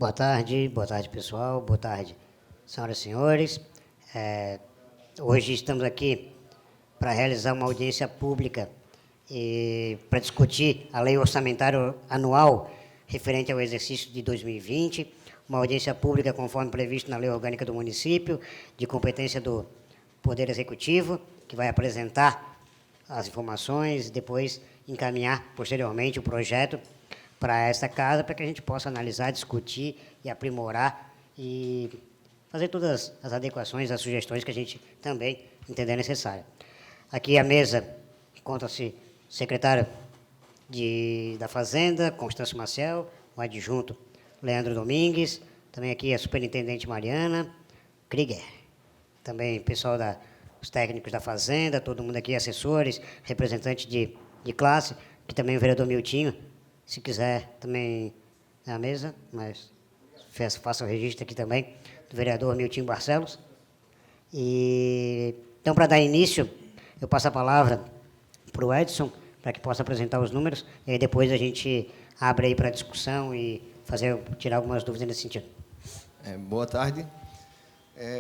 Boa tarde, pessoal. Boa tarde, senhoras e senhores. Hoje estamos aqui para realizar uma audiência pública e para discutir a Lei Orçamentária Anual referente ao exercício de 2020, uma audiência pública conforme previsto na Lei Orgânica do Município, de competência do Poder Executivo, que vai apresentar as informações e depois encaminhar posteriormente o projeto para esta casa, para que a gente possa analisar, discutir e aprimorar e fazer todas as adequações, as sugestões que a gente também entender necessário. Aqui a mesa encontra-se o secretário da Fazenda, Constâncio Maciel, o adjunto Leandro Domingues, também aqui a superintendente Mariana Krieger, também pessoal os técnicos da Fazenda, todo mundo aqui, assessores, representantes de classe, que também o vereador Miltinho, se quiser também na mesa, mas faça o registro aqui também, do vereador Miltinho Barcelos. Então, para dar início, eu passo a palavra para o Edson, para que possa apresentar os números, e aí depois a gente abre aí para discussão e tirar algumas dúvidas nesse sentido. Boa tarde.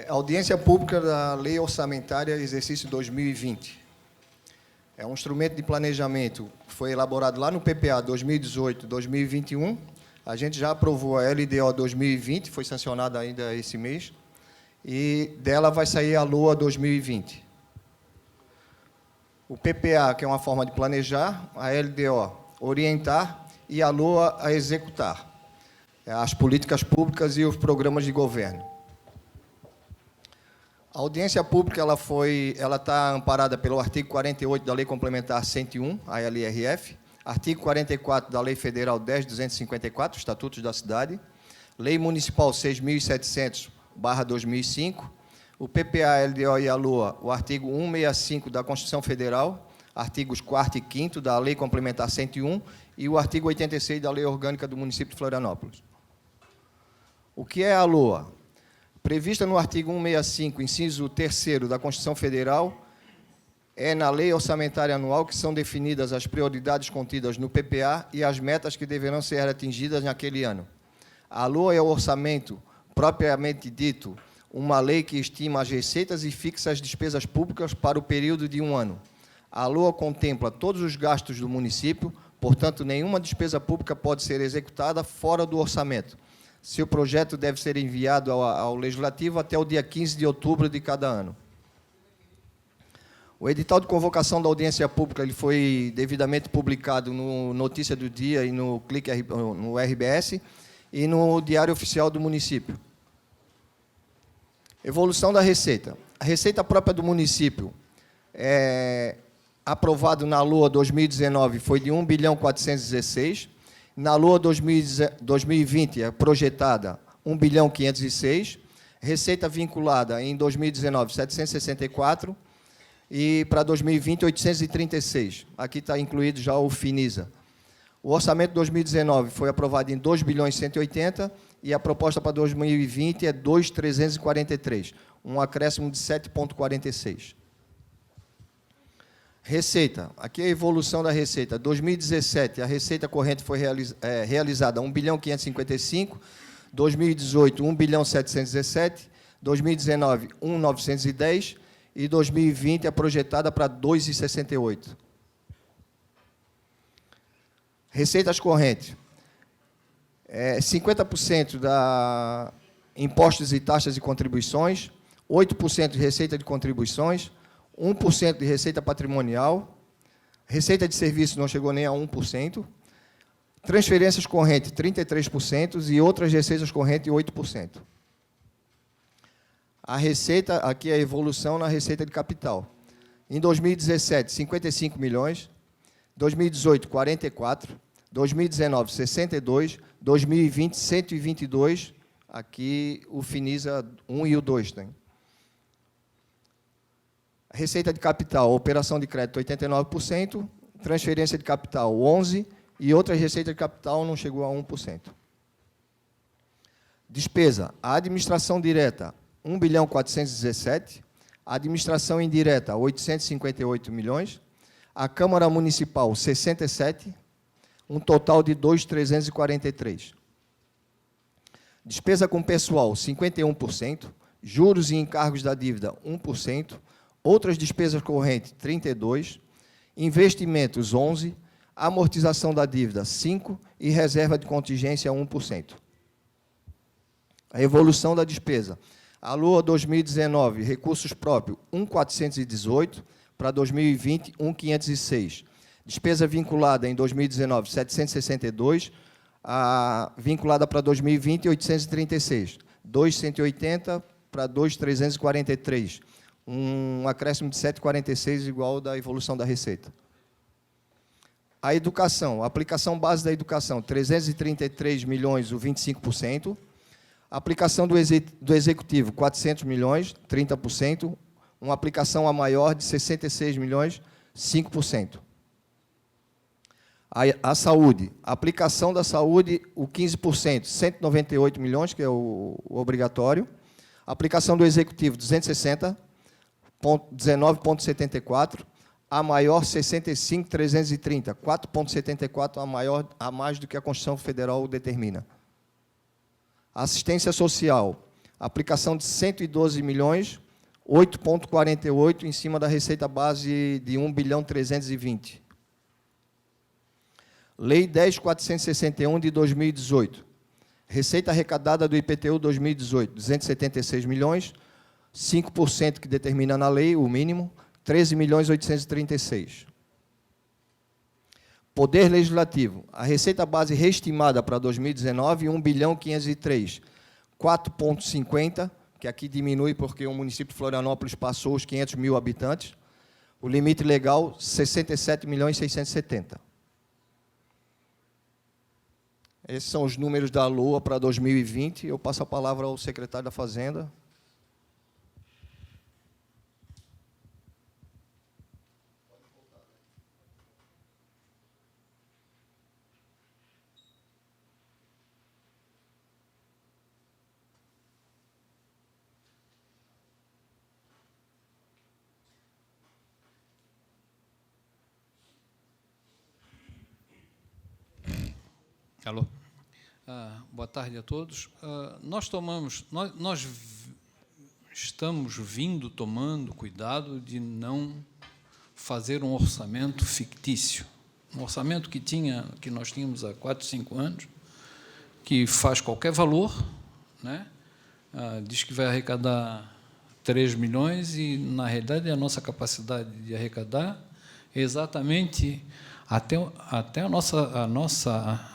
Audiência pública da Lei Orçamentária Exercício 2020. É um instrumento de planejamento que foi elaborado lá no PPA 2018-2021. A gente já aprovou a LDO 2020, foi sancionada ainda esse mês, e dela vai sair a LOA 2020. O PPA, que é uma forma de planejar, a LDO, orientar, e a LOA, a executar as políticas públicas e os programas de governo. A audiência pública ela está amparada pelo artigo 48 da Lei Complementar 101, a LRF, artigo 44 da Lei Federal 10.254, Estatutos da Cidade, Lei Municipal 6.700/2005, o PPA, LDO e a LOA, o artigo 165 da Constituição Federal, artigos 4º e 5º da Lei Complementar 101 e o artigo 86 da Lei Orgânica do Município de Florianópolis. O que é a LOA? Prevista no artigo 165, inciso 3º da Constituição Federal, é na Lei Orçamentária Anual que são definidas as prioridades contidas no PPA e as metas que deverão ser atingidas naquele ano. A LOA é o orçamento, propriamente dito, uma lei que estima as receitas e fixa as despesas públicas para o período de um ano. A LOA contempla todos os gastos do município, portanto, nenhuma despesa pública pode ser executada fora do orçamento. Seu projeto deve ser enviado ao Legislativo até o dia 15 de outubro de cada ano. O edital de convocação da audiência pública ele foi devidamente publicado no Notícia do Dia e no no RBS e no Diário Oficial do Município. Evolução da receita. A receita própria do município, aprovado na LOA 2019, foi de 1.416 bilhão. Na LOA 2020, projetada 1.506 bilhão. Receita vinculada em 2019, 764. E para 2020, 836. Aqui está incluído já o FINISA. O orçamento de 2019 foi aprovado em 2.180 bilhões e a proposta para 2020 é 2.343, um acréscimo de 7,46. Receita. Aqui é a evolução da receita. 2017, a receita corrente foi realizada 1.555 bilhão. 2018, 1.717 bilhão. 2019, 1.910 bilhão. E 2020 é projetada para 2,68. Receitas correntes. 50% da impostos e taxas e contribuições, 8% de receita de contribuições, 1% de receita patrimonial, receita de serviços não chegou nem a 1%, transferências correntes, 33%, e outras receitas correntes, 8%. A receita, aqui é a evolução na receita de capital. Em 2017, 55 milhões, 2018, 44, 2019, 62, 2020, 122, aqui o FINISA 1 e o 2 tem. Receita de capital, operação de crédito, 89%, transferência de capital, 11%, e outras receitas de capital não chegou a 1%. Despesa, a administração direta, 1.417 bilhão, a administração indireta, 858 milhões, a Câmara Municipal, 67, um total de 2.343. Despesa com pessoal, 51%. Juros e encargos da dívida, 1%. Outras despesas correntes, 32%. Investimentos, 11%. Amortização da dívida, 5%. E reserva de contingência, 1%. A evolução da despesa. A LOA 2019, recursos próprios, 1.418, para 2020, 1.506. Despesa vinculada em 2019, 762, a vinculada para 2020, 836. 2.180 para 2.343. Um acréscimo de 7,46, igual ao da evolução da receita. A educação, a aplicação base da educação, 333 milhões, o 25%. A aplicação do executivo, 400 milhões, 30%. Uma aplicação a maior de 66 milhões, 5%. A saúde, a aplicação da saúde, o 15%, 198 milhões, que é o obrigatório. A aplicação do executivo, 260, 19,74. A maior, 65,330, 4,74 a mais do que a Constituição Federal determina. Assistência social, aplicação de 112 milhões, 8,48 em cima da receita base de 1.320. Lei 10.461 de 2018. Receita arrecadada do IPTU 2018, 276 milhões, 5% que determina na lei, o mínimo, 13.836. Poder Legislativo. A receita base reestimada para 2019, 1.503. 4,50, que aqui diminui porque o município de Florianópolis passou os 500 mil habitantes. O limite legal, 67.670. Esses são os números da LOA para 2020. Eu passo a palavra ao secretário da Fazenda. Alô. Boa tarde a todos. Nós estamos tomando cuidado de não fazer um orçamento fictício. Um orçamento que nós tínhamos há 4, 5 anos, que faz qualquer valor, né? Diz que vai arrecadar 3 milhões e, na realidade, a nossa capacidade de arrecadar é exatamente até a nossa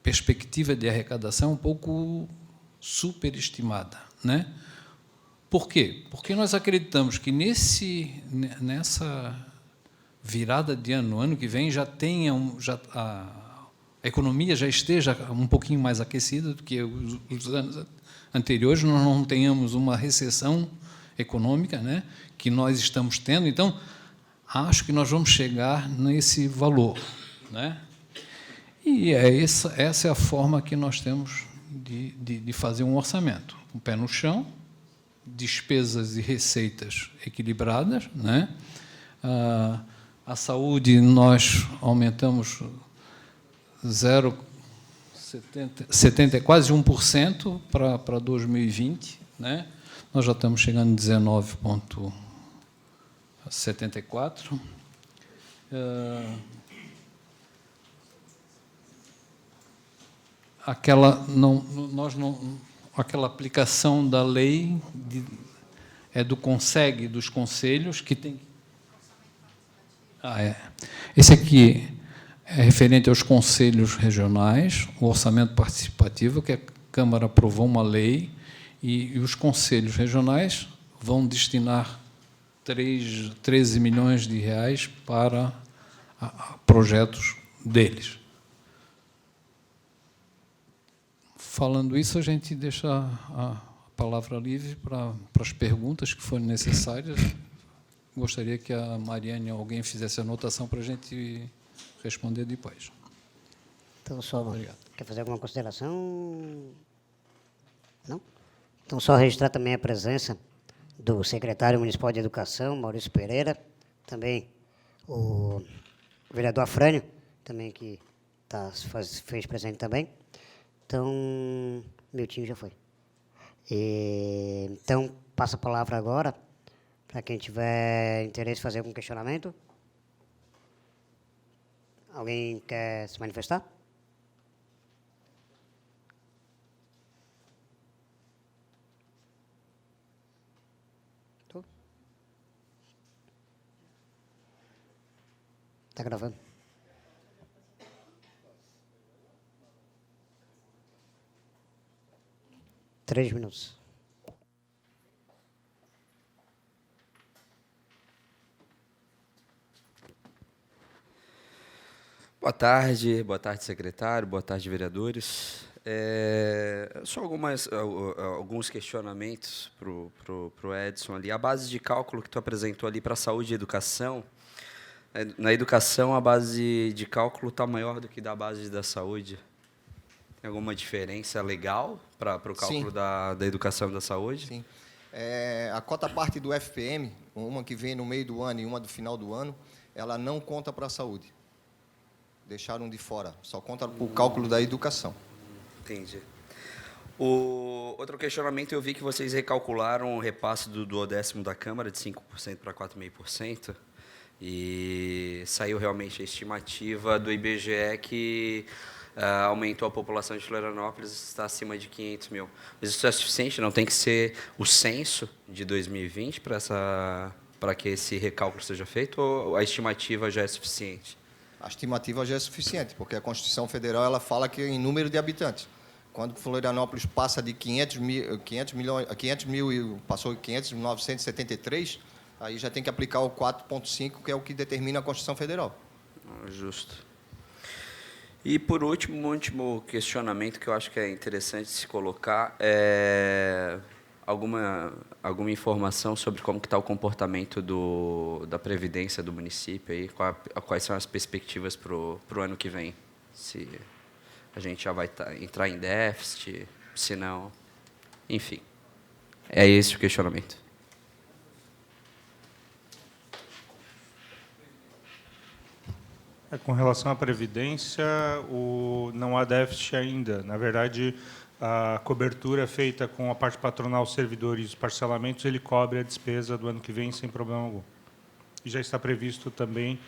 perspectiva de arrecadação um pouco superestimada, né? Por quê? Porque nós acreditamos que nessa virada de ano, no ano que vem, a economia já esteja um pouquinho mais aquecida do que os anos anteriores, nós não tenhamos uma recessão econômica, né, que nós estamos tendo. Então, acho que nós vamos chegar nesse valor, né? E essa é a forma que nós temos de fazer um orçamento. Um pé no chão, despesas e receitas equilibradas, né? A saúde, nós aumentamos 0,70, quase 1% para 2020, né? Nós já estamos chegando em 19,74%. Aquela aplicação da lei do CONSEG, dos conselhos, que tem... Esse aqui é referente aos conselhos regionais, o orçamento participativo, que a Câmara aprovou uma lei, e os conselhos regionais vão destinar 13 milhões de reais para projetos deles. Falando isso, a gente deixa a palavra livre para as perguntas que forem necessárias. Gostaria que a Mariane ou alguém fizesse a anotação para a gente responder depois. Então, quer fazer alguma consideração? Não? Então, só registrar também a presença do secretário municipal de Educação, Maurício Pereira, também o vereador Afrânio, também que fez presente também. Então, Miltinho já foi. Então, passo a palavra agora para quem tiver interesse em fazer algum questionamento. Alguém quer se manifestar? Está gravando. Três minutos. Boa tarde, secretário, boa tarde, vereadores. Só alguns questionamentos para o Edson ali. A base de cálculo que tu apresentou ali para a saúde e educação, na educação a base de cálculo está maior do que da base da saúde. Tem alguma diferença legal para o cálculo da educação e da saúde? Sim. A cota parte do FPM, uma que vem no meio do ano e uma do final do ano, ela não conta para a saúde. Deixaram de fora, só conta o cálculo da educação. Entendi. Outro questionamento, eu vi que vocês recalcularam o repasse do 10º da Câmara de 5% para 4,5%, e saiu realmente a estimativa do IBGE que aumentou a população de Florianópolis, está acima de 500 mil. Mas isso é suficiente? Não tem que ser o censo de 2020 para que esse recálculo seja feito, ou a estimativa já é suficiente? A estimativa já é suficiente, porque a Constituição Federal ela fala que em número de habitantes. Quando Florianópolis passa de 500 mil e passou de 500.973, aí já tem que aplicar o 4,5, que é o que determina a Constituição Federal. Justo. E, por último, um último questionamento que eu acho que é interessante se colocar é alguma informação sobre como está o comportamento da Previdência do município, aí, quais são as perspectivas para o ano que vem, se a gente já vai entrar em déficit, se não, enfim. É esse o questionamento. Com relação à Previdência, não há déficit ainda. Na verdade, a cobertura feita com a parte patronal, servidores e os parcelamentos, ele cobre a despesa do ano que vem sem problema algum. E já está previsto também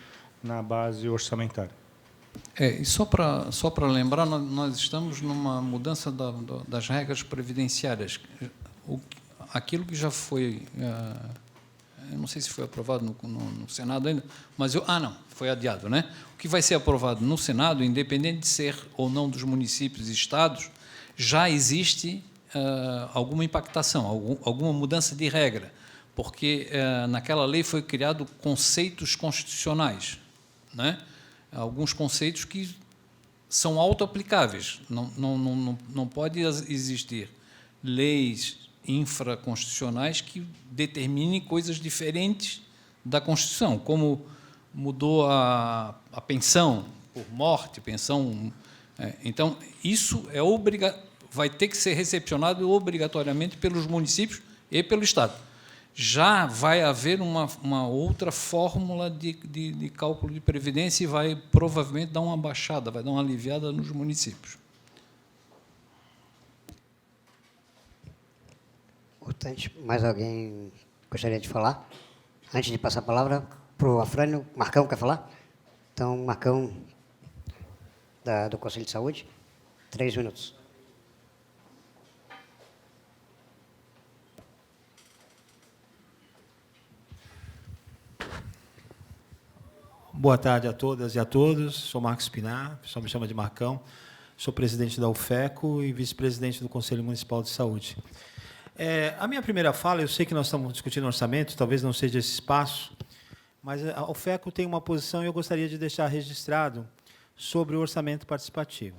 na base orçamentária. E só para lembrar, nós estamos numa mudança das regras previdenciárias. Aquilo que já foi, eu não sei se foi aprovado no Senado ainda, mas foi adiado, né? O que vai ser aprovado no Senado, independente de ser ou não dos municípios e estados, já existe alguma impactação, alguma mudança de regra, porque naquela lei foi criado conceitos constitucionais, né? Alguns conceitos que são auto-aplicáveis. Não pode existir leis infraconstitucionais que determinem coisas diferentes da Constituição, como mudou a pensão por morte, pensão. Então, isso vai ter que ser recepcionado obrigatoriamente pelos municípios e pelo Estado. Já vai haver uma outra fórmula de cálculo de previdência e vai provavelmente dar uma baixada, vai dar uma aliviada nos municípios. Portanto, mais alguém gostaria de falar? Antes de passar a palavra para o Afrânio, Marcão quer falar? Então, Marcão, do Conselho de Saúde, 3 minutos. Boa tarde a todas e a todos. Sou Marcos Pinar, o pessoal me chama de Marcão. Sou presidente da UFECO e vice-presidente do Conselho Municipal de Saúde. A minha primeira fala, eu sei que nós estamos discutindo orçamento, talvez não seja esse espaço, mas a UFECO tem uma posição e eu gostaria de deixar registrado sobre o orçamento participativo.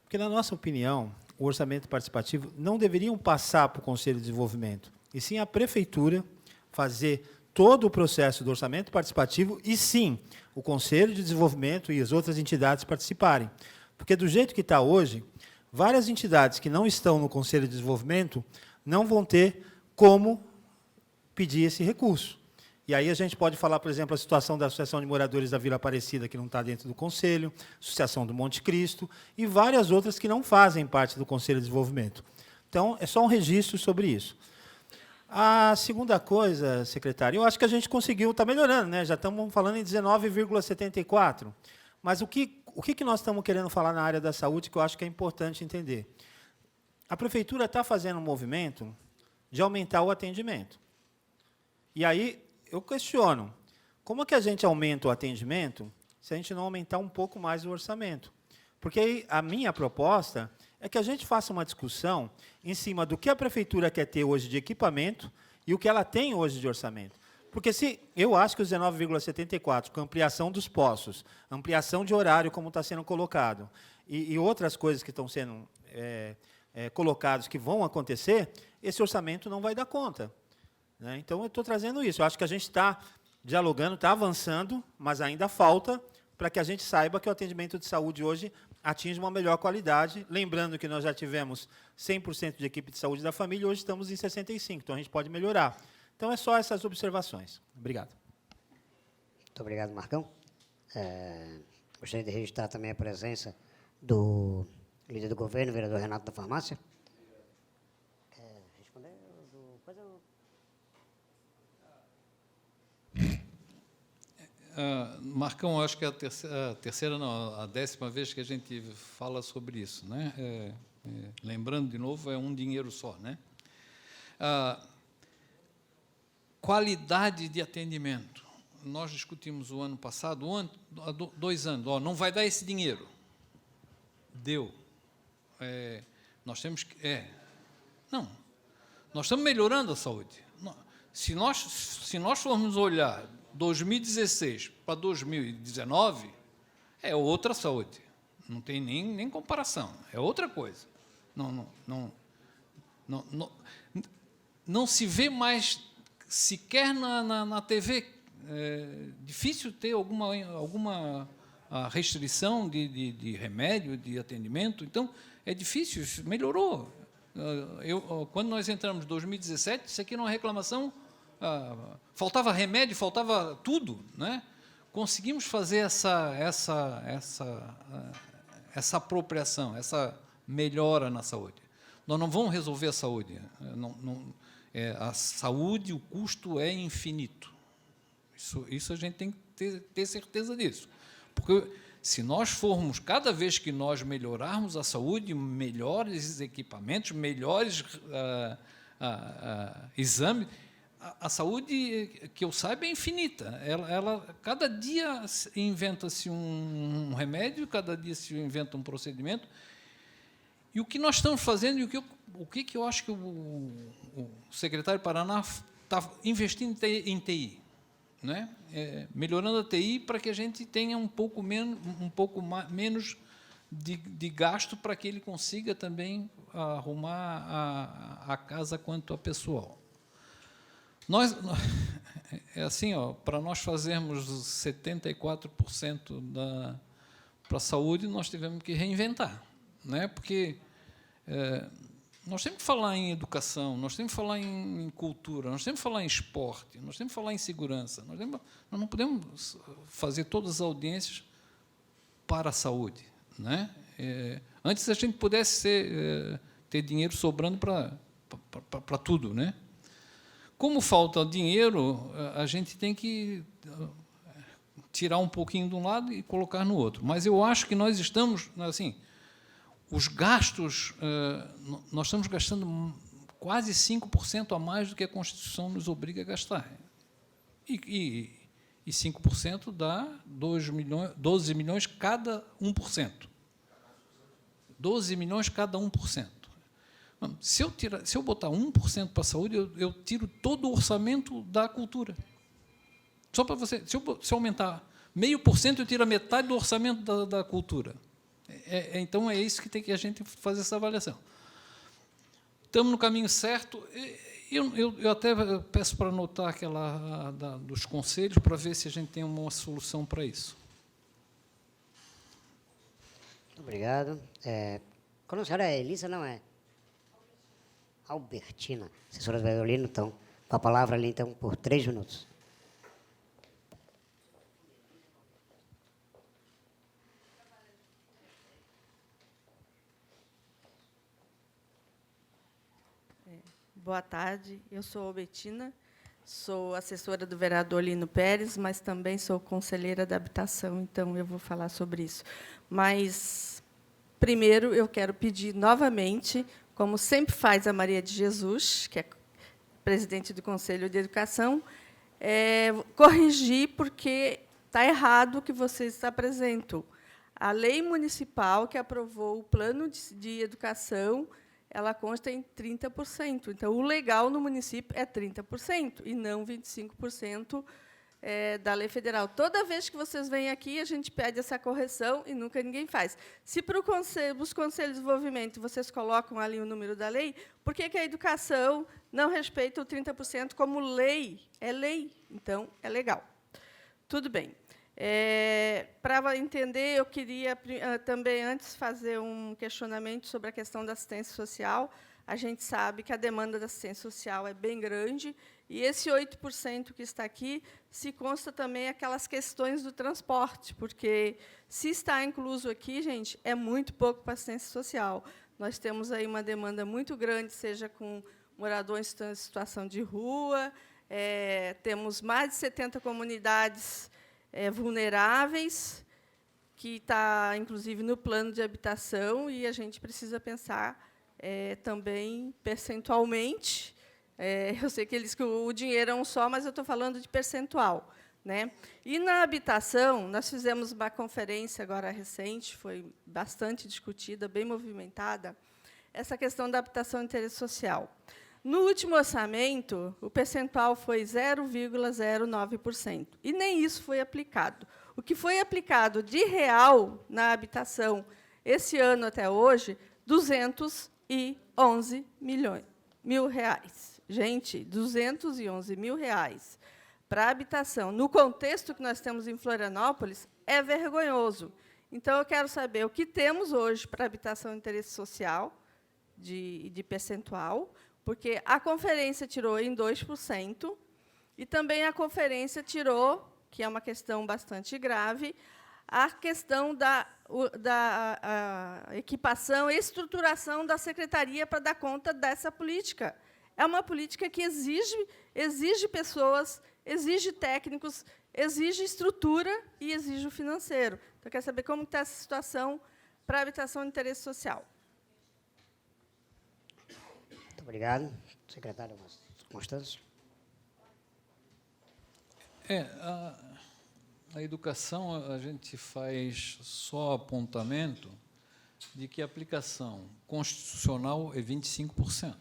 Porque, na nossa opinião, o orçamento participativo não deveria passar para o Conselho de Desenvolvimento, e sim a Prefeitura fazer todo o processo do orçamento participativo e, sim, o Conselho de Desenvolvimento e as outras entidades participarem. Porque, do jeito que está hoje, várias entidades que não estão no Conselho de Desenvolvimento não vão ter como pedir esse recurso. E aí a gente pode falar, por exemplo, a situação da Associação de Moradores da Vila Aparecida, que não está dentro do Conselho, Associação do Monte Cristo, e várias outras que não fazem parte do Conselho de Desenvolvimento. Então, é só um registro sobre isso. A segunda coisa, secretário, eu acho que a gente conseguiu, está melhorando, né? Já estamos falando em 19,74. Mas o que nós estamos querendo falar na área da saúde, que eu acho que é importante entender? A prefeitura está fazendo um movimento de aumentar o atendimento. E aí, eu questiono, como é que a gente aumenta o atendimento se a gente não aumentar um pouco mais o orçamento? Porque aí, a minha proposta é que a gente faça uma discussão em cima do que a prefeitura quer ter hoje de equipamento e o que ela tem hoje de orçamento. Porque se eu acho que os 19,74, com ampliação dos postos, ampliação de horário, como está sendo colocado, e outras coisas que estão sendo colocadas, que vão acontecer, esse orçamento não vai dar conta. Né? Então, eu estou trazendo isso. Eu acho que a gente está dialogando, está avançando, mas ainda falta para que a gente saiba que o atendimento de saúde hoje atinge uma melhor qualidade. Lembrando que nós já tivemos 100% de equipe de saúde da família, hoje estamos em 65%, então a gente pode melhorar. Então, é só essas observações. Obrigado. Muito obrigado, Marcão. Gostaria de registrar também a presença do líder do governo, o vereador Renato da Farmácia. Responder? Marcão, acho que é a terceira, não, a 10ª vez que a gente fala sobre isso, né? Lembrando de novo, é um dinheiro só, né? Qualidade de atendimento. Nós discutimos o ano passado, há 2 anos, não vai dar esse dinheiro. Deu. Nós temos que... Não. Nós estamos melhorando a saúde. Se nós formos olhar 2016 para 2019, é outra saúde. Não tem nem comparação. É outra coisa. Não se vê mais, sequer na TV. É difícil ter alguma restrição de remédio, de atendimento. Então, é difícil, melhorou. Quando nós entramos em 2017, isso aqui era uma reclamação, faltava remédio, faltava tudo, né? Conseguimos fazer essa apropriação, essa melhora na saúde. Nós não vamos resolver a saúde. A saúde, o custo é infinito. Isso a gente tem que ter certeza disso. Porque se nós formos, cada vez que nós melhorarmos a saúde, melhores equipamentos, melhores exames, a saúde, que eu saiba, é infinita. Cada dia inventa-se um remédio, cada dia se inventa um procedimento. E o que nós estamos fazendo, e o que eu acho que o secretário Paraná está investindo em TI, né? Melhorando a TI para que a gente tenha um pouco menos de gasto para que ele consiga também arrumar a casa quanto a pessoal. É assim, para nós fazermos 74% para a saúde, nós tivemos que reinventar, né? Porque nós temos que falar em educação, nós temos que falar em cultura, nós temos que falar em esporte, nós temos que falar em segurança. Nós não podemos fazer todas as audiências para a saúde, né? Antes a gente pudesse ter dinheiro sobrando para tudo, né? Como falta dinheiro, a gente tem que tirar um pouquinho de um lado e colocar no outro. Mas eu acho que nós estamos, assim, os gastos, nós estamos gastando quase 5% a mais do que a Constituição nos obriga a gastar. E 5% dá 12 milhões cada 1%. 12 milhões cada 1%. Se eu botar 1% para a saúde, eu tiro todo o orçamento da cultura. Só para você, se eu aumentar 0,5%, eu tiro a metade do orçamento da cultura. Então, é isso que a gente fazer essa avaliação. Estamos no caminho certo. Eu até peço para anotar aquela dos conselhos, para ver se a gente tem uma solução para isso. Muito obrigado. Quando a senhora é Elisa, não é? Albertina, assessora do Violino, então, com a palavra ali, então, por 3 minutos. boa tarde. Eu sou Betina, sou assessora do vereador Lino Pérez, mas também sou conselheira da habitação, então eu vou falar sobre isso. Mas, primeiro, eu quero pedir novamente, como sempre faz a Maria de Jesus, que é presidente do Conselho de Educação, corrigir, porque está errado o que vocês apresentam. A lei municipal que aprovou o plano de educação, ela consta em 30%. Então, o legal no município é 30%, e não 25% da lei federal. Toda vez que vocês vêm aqui, a gente pede essa correção e nunca ninguém faz. Se para os conselhos de desenvolvimento vocês colocam ali o número da lei, por que a educação não respeita o 30% como lei? É lei, então é legal. Tudo bem. Para entender, eu queria também, antes, fazer um questionamento sobre a questão da assistência social. A gente sabe que a demanda da assistência social é bem grande, e esse 8% que está aqui se consta também aquelas questões do transporte, porque, se está incluso aqui, gente, é muito pouco para assistência social. Nós temos aí uma demanda muito grande, seja com moradores em situação de rua, temos mais de 70 comunidades vulneráveis, que está, inclusive, no plano de habitação, e a gente precisa pensar também percentualmente. Eu sei que o dinheiro é um só, mas eu estou falando de percentual, né? E, na habitação, nós fizemos uma conferência agora recente, foi bastante discutida, bem movimentada, essa questão da habitação de interesse social. No último orçamento, o percentual foi 0,09%, e nem isso foi aplicado. O que foi aplicado de real na habitação esse ano até hoje, 211 mil reais. Gente, 211 mil reais para a habitação, no contexto que nós temos em Florianópolis, é vergonhoso. Então, eu quero saber o que temos hoje para a habitação de interesse social, de percentual, porque a conferência tirou em 2%, e também a conferência tirou, que é uma questão bastante grave, a questão da equipação e estruturação da secretaria para dar conta dessa política. É uma política que exige pessoas, exige técnicos, exige estrutura e exige o financeiro. Então, eu quero saber como está essa situação para a habitação de interesse social. Muito obrigado. Secretário Constâncio. A educação, a gente faz só apontamento de que a aplicação constitucional é 25%.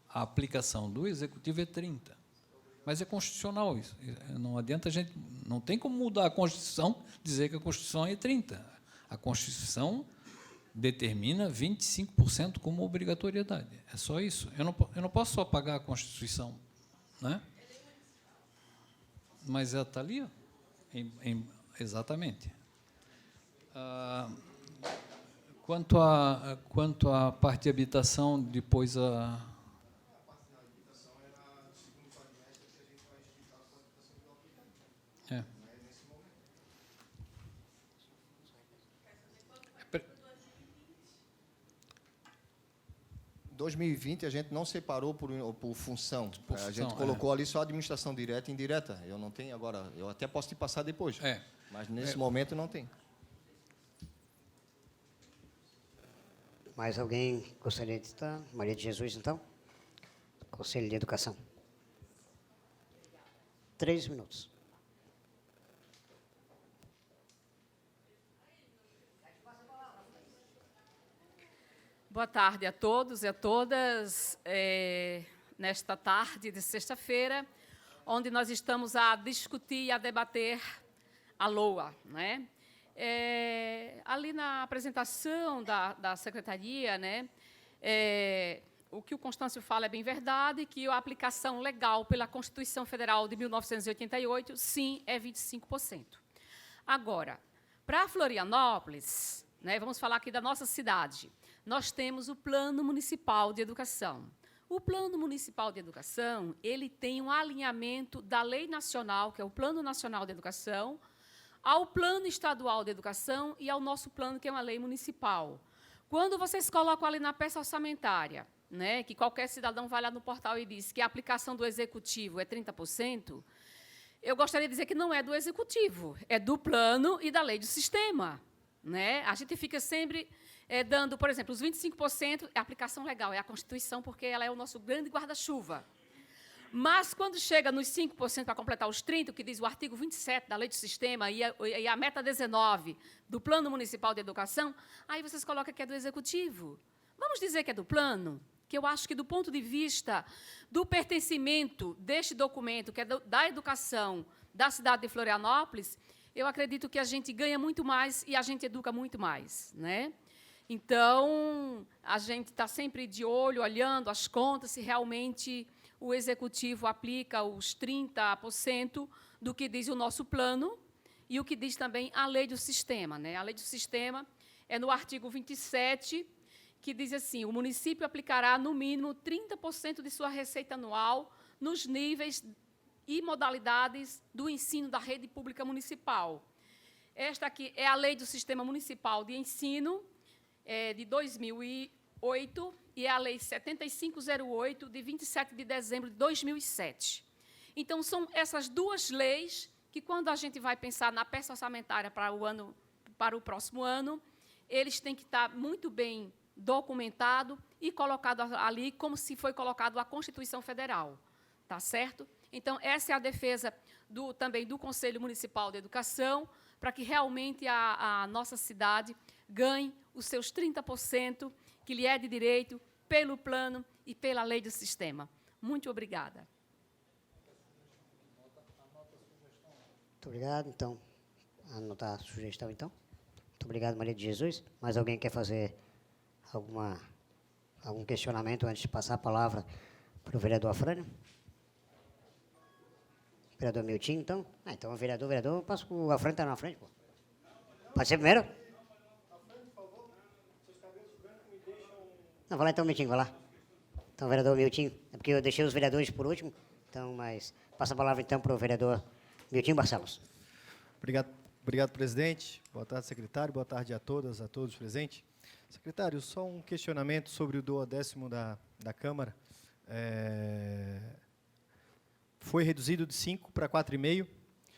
A aplicação do Executivo é 30%. Mas é constitucional isso. Não adianta a gente... Não tem como mudar a Constituição, dizer que a Constituição é 30%. A Constituição determina 25% como obrigatoriedade. É só isso. Eu não posso só pagar a Constituição, né? Mas ela está ali, ó. Exatamente. Quanto à parte de habitação, depois a parte da habitação era o segundo quadrimestre que a gente vai explicar a habitação do alquiler. Nesse momento. Em 2020, a gente não separou por função. A gente colocou ali só administração direta e indireta. Eu não tenho agora. Eu até posso te passar depois. Mas, nesse momento, não tem. Mais alguém gostaria de estar? Maria de Jesus, então? Conselho de Educação. 3 minutos. Boa tarde a todos e a todas. Nesta tarde de sexta-feira, onde nós estamos a discutir e a debater a LOA, né? Ali na apresentação da secretaria, né, o que o Constâncio fala é bem verdade, que a aplicação legal pela Constituição Federal de 1988, sim, é 25%. Agora, para Florianópolis, né, vamos falar aqui da nossa cidade, nós temos o Plano Municipal de Educação. O Plano Municipal de Educação, ele tem um alinhamento da Lei Nacional, que é o Plano Nacional de Educação, ao Plano Estadual de Educação e ao nosso plano, que é uma lei municipal. Quando vocês colocam ali na peça orçamentária né, que qualquer cidadão vai lá no portal e diz que a aplicação do executivo é 30%, eu gostaria de dizer que não é do executivo, é do plano e da lei do sistema. Né? A gente fica sempre dando, por exemplo, os 25% é a aplicação legal, é a Constituição, porque ela é o nosso grande guarda-chuva. Mas, quando chega nos 5% para completar os 30%, que diz o artigo 27 da lei do sistema e a meta 19 do Plano Municipal de Educação, aí vocês colocam que é do executivo. Vamos dizer que é do plano? Que eu acho que, do ponto de vista do pertencimento deste documento, que é da educação da cidade de Florianópolis, eu acredito que a gente ganha muito mais e a gente educa muito mais. Né? Então, a gente está sempre de olho, olhando as contas, se realmente o executivo aplica os 30% do que diz o nosso plano e o que diz também a lei do sistema. Né? A lei do sistema é no artigo 27, que diz assim: o município aplicará, no mínimo, 30% de sua receita anual nos níveis e modalidades do ensino da rede pública municipal. Esta aqui é a Lei do Sistema Municipal de Ensino, de 2008, e é a Lei 7508, de 27 de dezembro de 2007. Então, são essas duas leis que, quando a gente vai pensar na peça orçamentária para o próximo ano, eles têm que estar muito bem documentado e colocado ali como se foi colocado a Constituição Federal. Tá certo? Então, essa é a defesa também do Conselho Municipal de Educação, para que realmente a nossa cidade ganhe os seus 30%, que lhe é de direito, pelo plano e pela lei do sistema. Muito obrigada. Muito obrigado. Então, anotar a sugestão, então. Muito obrigado, Maria de Jesus. Mais alguém quer fazer algum questionamento antes de passar a palavra para o vereador Afrânio? Vereador Miltinho, então? Então, vereador, passo com o Afrânio, está na frente, pô. Pode ser primeiro? Não, vai lá então, Miltinho, vai lá. Então, vereador Miltinho, é porque eu deixei os vereadores por último, então, mas passa a palavra, então, para o vereador Miltinho Barcelos. Obrigado, presidente. Boa tarde, secretário. Boa tarde a todas, a todos presentes. Secretário, só um questionamento sobre o 12º da Câmara. Foi reduzido de 5 para 4,5,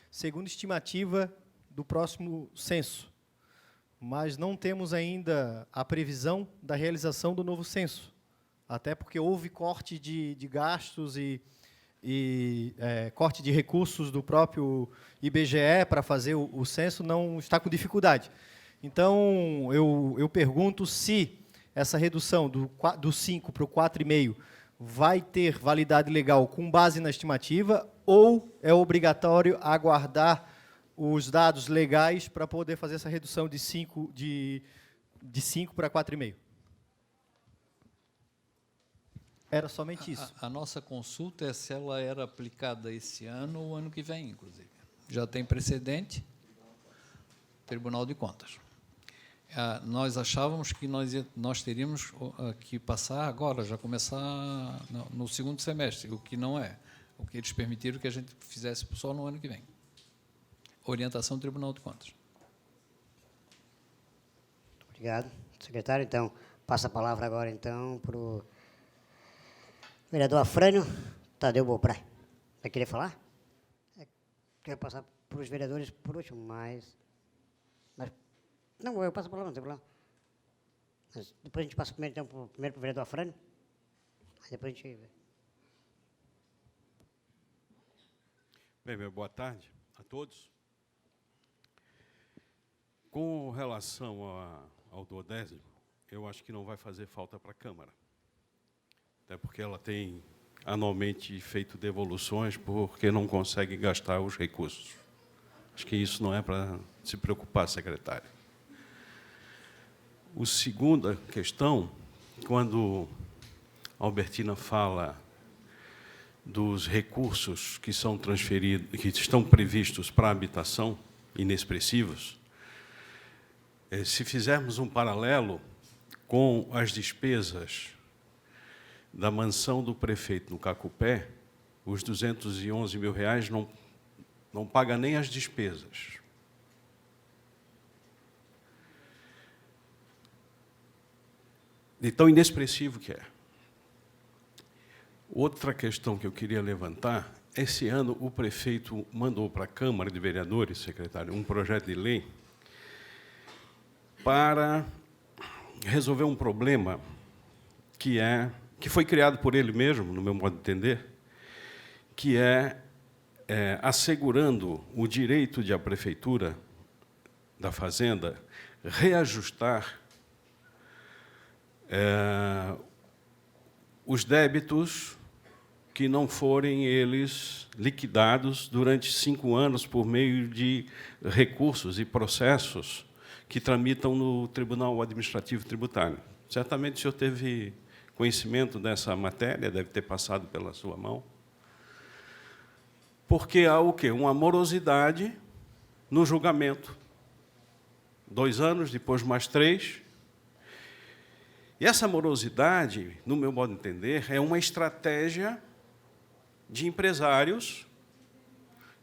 segundo estimativa do próximo censo. Mas não temos ainda a previsão da realização do novo censo, até porque houve corte de gastos e corte de recursos do próprio IBGE para fazer o censo, não está com dificuldade. Então, eu pergunto se essa redução do 5 para o 4,5 vai ter validade legal com base na estimativa ou é obrigatório aguardar os dados legais para poder fazer essa redução de 5 para 4,5? Era somente isso. A nossa consulta é se ela era aplicada esse ano ou ano que vem, inclusive. Já tem precedente, Tribunal de Contas. Nós achávamos que nós teríamos que passar agora, já começar no segundo semestre, o que não é. O que eles permitiram que a gente fizesse só no ano que vem. Orientação do Tribunal de Contas. Obrigado. Secretário, então, passa a palavra agora, então, para o vereador Afrânio Tadeu Boprai. Vai querer falar? Quero passar para os vereadores por último, mas não, eu passo a palavra, não tem problema. Mas depois a gente passa primeiro, então, primeiro para o vereador Afrânio, aí depois a gente vê. Bem, boa tarde a todos. Com relação ao do 10º, eu acho que não vai fazer falta para a Câmara. Até porque ela tem anualmente feito devoluções porque não consegue gastar os recursos. Acho que isso não é para se preocupar, secretário. A segunda questão, quando a Albertina fala dos recursos que são transferidos, que estão previstos para a habitação, inexpressivos, se fizermos um paralelo com as despesas da mansão do prefeito no Cacupé, os R$211 mil não paga nem as despesas. De tão inexpressivo que é. Outra questão que eu queria levantar, esse ano o prefeito mandou para a Câmara de Vereadores, secretário, um projeto de lei para resolver um problema que foi criado por ele mesmo, no meu modo de entender, que é assegurando o direito de a Prefeitura da Fazenda reajustar os débitos que não forem eles liquidados durante 5 anos por meio de recursos e processos que tramitam no Tribunal Administrativo Tributário. Certamente o senhor teve conhecimento dessa matéria, deve ter passado pela sua mão. Porque há o quê? Uma morosidade no julgamento. 2 anos, depois mais 3. E essa morosidade, no meu modo de entender, é uma estratégia de empresários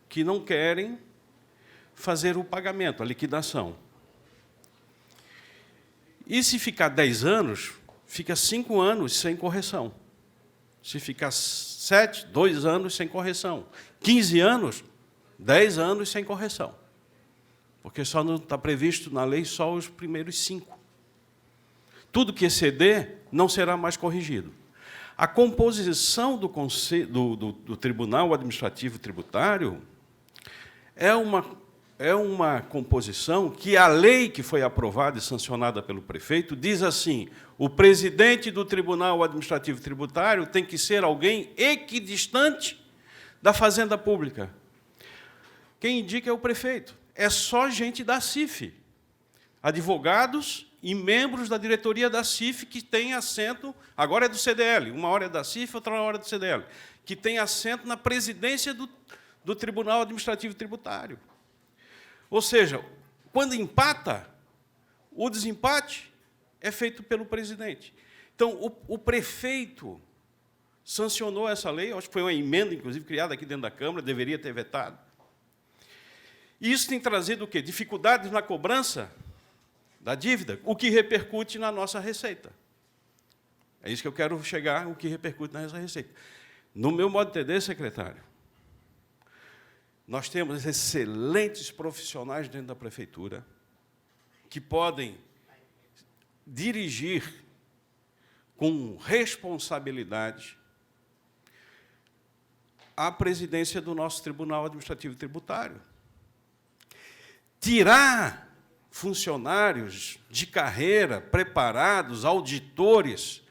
que não querem fazer o pagamento, a liquidação. E se ficar 10 anos, fica 5 anos sem correção. Se ficar 7, 2 anos sem correção. 15 anos, 10 anos sem correção. Porque só não está previsto na lei só os primeiros 5. Tudo que exceder não será mais corrigido. A composição do Tribunal Administrativo Tributário é uma composição que a lei que foi aprovada e sancionada pelo prefeito diz assim: o presidente do Tribunal Administrativo Tributário tem que ser alguém equidistante da Fazenda Pública. Quem indica é o prefeito. É só gente da CIF, advogados e membros da diretoria da CIF que tem assento, agora é do CDL, uma hora é da CIF, outra hora é do CDL, que tem assento na presidência do Tribunal Administrativo Tributário. Ou seja, quando empata, o desempate é feito pelo presidente. Então, o prefeito sancionou essa lei, acho que foi uma emenda, inclusive, criada aqui dentro da Câmara, deveria ter vetado. E isso tem trazido o quê? Dificuldades na cobrança da dívida, o que repercute na nossa receita. É isso que eu quero chegar, o que repercute na nossa receita. No meu modo de entender, secretário, nós temos excelentes profissionais dentro da prefeitura que podem dirigir com responsabilidade a presidência do nosso Tribunal Administrativo Tributário. Tirar funcionários de carreira, preparados, auditores,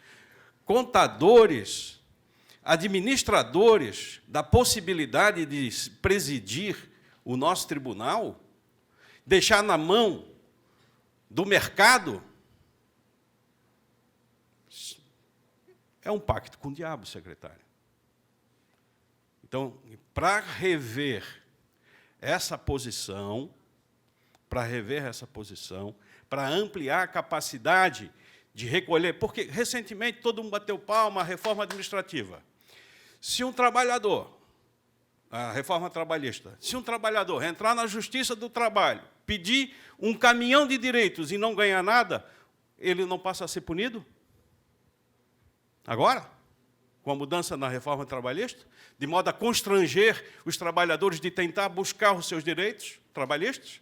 contadores, administradores, da possibilidade de presidir o nosso tribunal, deixar na mão do mercado, é um pacto com o diabo, secretário. Então, para rever essa posição, para ampliar a capacidade de recolher, porque, recentemente, todo mundo bateu palma à reforma administrativa. Se um trabalhador, a reforma trabalhista, se um trabalhador entrar na Justiça do Trabalho, pedir um caminhão de direitos e não ganhar nada, ele não passa a ser punido? Agora, com a mudança na reforma trabalhista, de modo a constranger os trabalhadores de tentar buscar os seus direitos trabalhistas,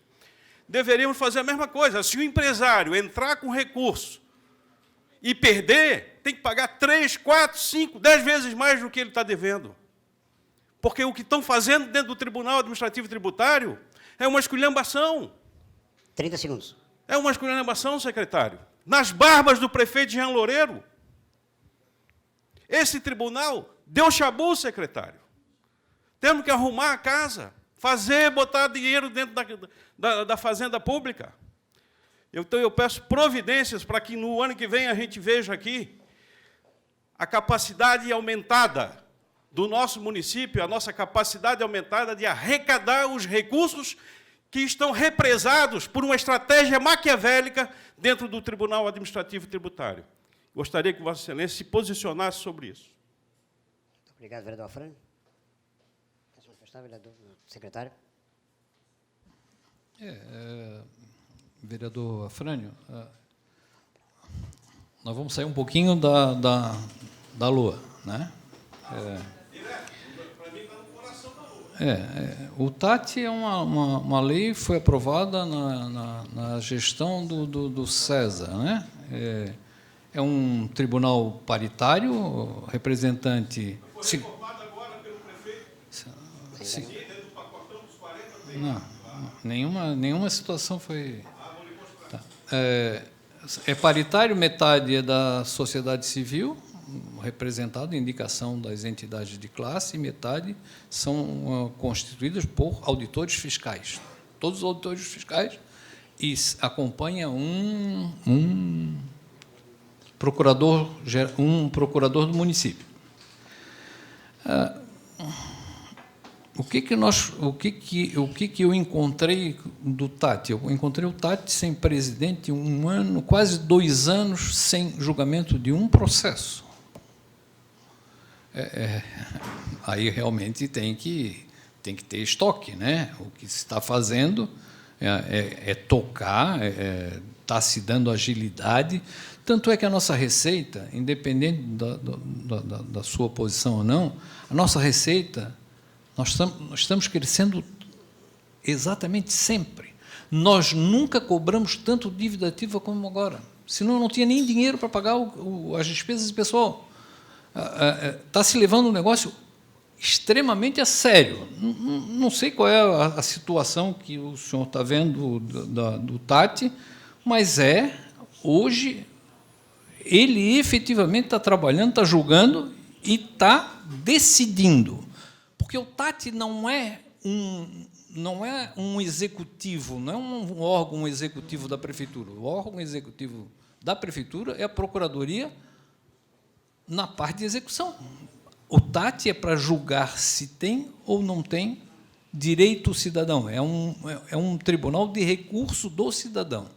deveríamos fazer a mesma coisa. Se o empresário entrar com recurso e perder, tem que pagar 3, 4, 5, 10 vezes mais do que ele está devendo. Porque o que estão fazendo dentro do Tribunal Administrativo Tributário é uma esculhambação. 30 segundos. É uma esculhambação, secretário. Nas barbas do prefeito Jean Loureiro. Esse tribunal deu chabu, secretário. Temos que arrumar a casa, botar dinheiro dentro da Fazenda Pública. Então, eu peço providências para que, no ano que vem, a gente veja aqui a capacidade aumentada do nosso município, a nossa capacidade aumentada de arrecadar os recursos que estão represados por uma estratégia maquiavélica dentro do Tribunal Administrativo Tributário. Gostaria que Vossa Excelência se posicionasse sobre isso. Muito obrigado, vereador Afrânio. Quer manifestar, vereador secretário? Vereador Afrânio, nós vamos sair um pouquinho da Lua, né? O TAT é uma lei que foi aprovada na gestão do César, né? É um tribunal paritário, representante... Foi reformado agora pelo prefeito? Sim. Dentro do pacotão dos 40 não, nenhuma situação foi... Tá. É paritário, metade é da sociedade civil, representado, indicação das entidades de classe, e metade são constituídas por auditores fiscais. Todos os auditores fiscais, e acompanha um procurador do município. O que eu encontrei do TAT? Eu encontrei o TAT sem presidente 1 ano, quase 2 anos sem julgamento de um processo. Aí realmente tem que ter estoque, né? O que se está fazendo é tocar, está se dando agilidade. Tanto é que a nossa receita, independente da sua posição ou não, a nossa receita, nós estamos crescendo exatamente sempre. Nós nunca cobramos tanto dívida ativa como agora. Senão não tinha nem dinheiro para pagar as despesas de pessoal. Está se levando um negócio extremamente a sério. Não sei qual é a situação que o senhor está vendo do TAT, mas hoje, ele efetivamente está trabalhando, está julgando e está decidindo. Porque o TAT não é um executivo, não é um órgão executivo da prefeitura. O órgão executivo da prefeitura é a procuradoria na parte de execução. O TAT é para julgar se tem ou não tem direito cidadão. É um tribunal de recurso do cidadão.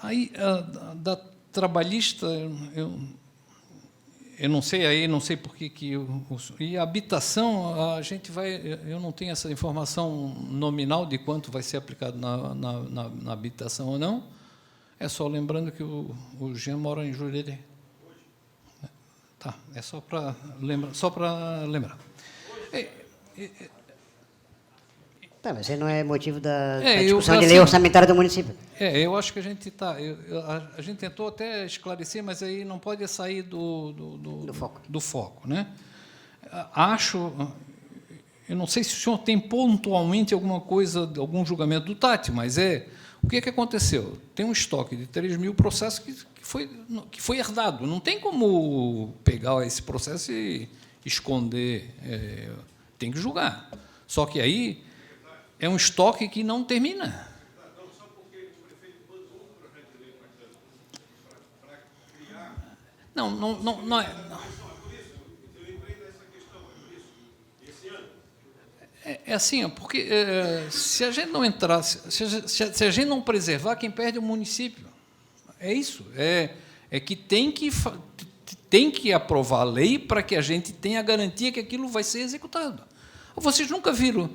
Aí, da trabalhista, eu não sei, aí não sei por que e a habitação, a gente eu não tenho essa informação nominal de quanto vai ser aplicado na habitação ou não. É só lembrando que o Jean mora em Jurerê. Tá, é só para lembrar. Tá, mas esse não é motivo da É, discussão de lei orçamentária do município. Eu acho que a gente está... A gente tentou até esclarecer, mas aí não pode sair do foco, né? Acho... Eu não sei se o senhor tem pontualmente alguma coisa, algum julgamento do TAT, mas o que aconteceu? Tem um estoque de 3 mil processos que foi herdado. Não tem como pegar esse processo e esconder. Tem que julgar. Só que aí é um estoque que não termina. Não é. É assim, porque se a gente não entrar, se a gente não preservar, quem perde é o município. É isso. É que tem que aprovar a lei para que a gente tenha a garantia que aquilo vai ser executado. Vocês nunca viram?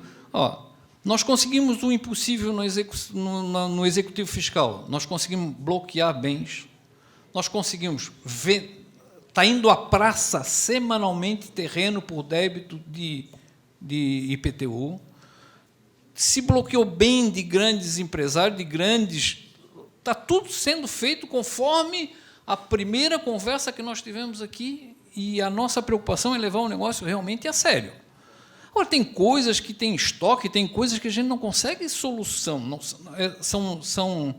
Nós conseguimos o impossível no Executivo Fiscal. Nós conseguimos bloquear bens. Nós conseguimos ver... Está indo à praça semanalmente terreno por débito de IPTU, se bloqueou bem de grandes empresários, está tudo sendo feito conforme a primeira conversa que nós tivemos aqui, e a nossa preocupação é levar o negócio realmente a sério. Agora, tem coisas que tem estoque, tem coisas que a gente não consegue solução. São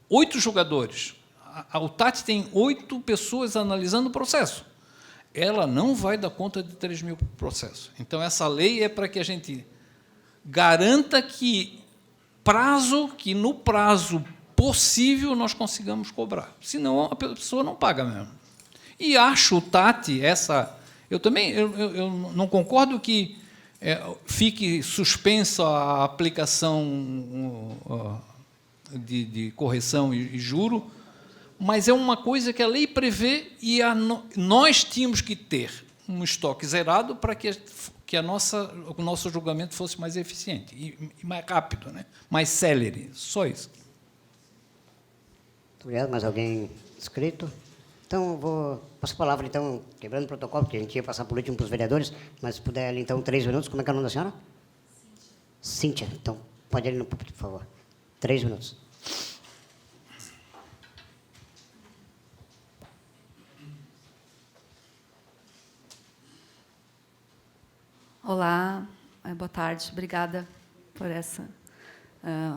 8 jogadores. O TAT tem 8 pessoas analisando o processo. Ela não vai dar conta de 3 mil processos. Então, essa lei é para que a gente garanta que no prazo possível nós consigamos cobrar. Senão, a pessoa não paga mesmo. E acho o TAT, eu não concordo que fique suspensa a aplicação de correção e juro, mas é uma coisa que a lei prevê e nós tínhamos que ter um estoque zerado para que o nosso julgamento fosse mais eficiente e mais rápido, né? Mais célere, só isso. Muito obrigado. Mais alguém inscrito? Então, passo a palavra, então, quebrando o protocolo, porque a gente ia passar por último para os vereadores, mas se puder, ali, então, 3 minutos. Como é que é o nome da senhora? Cíntia. Então, pode ir ali no púlpito, por favor. 3 minutos. Olá, boa tarde. Obrigada por essa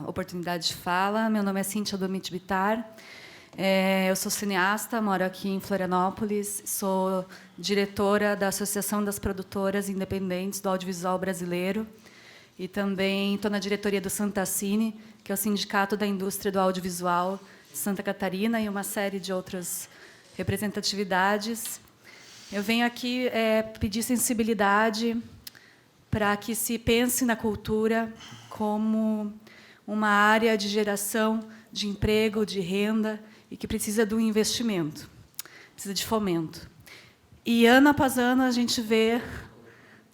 oportunidade de fala. Meu nome é Cíntia Domit Bittar. Eu sou cineasta, moro aqui em Florianópolis, sou diretora da Associação das Produtoras Independentes do Audiovisual Brasileiro e também estou na diretoria do Santacine, que é o Sindicato da Indústria do Audiovisual de Santa Catarina, e uma série de outras representatividades. Eu venho aqui pedir sensibilidade para que se pense na cultura como uma área de geração de emprego, de renda, e que precisa de um investimento, precisa de fomento. E, ano após ano, a gente vê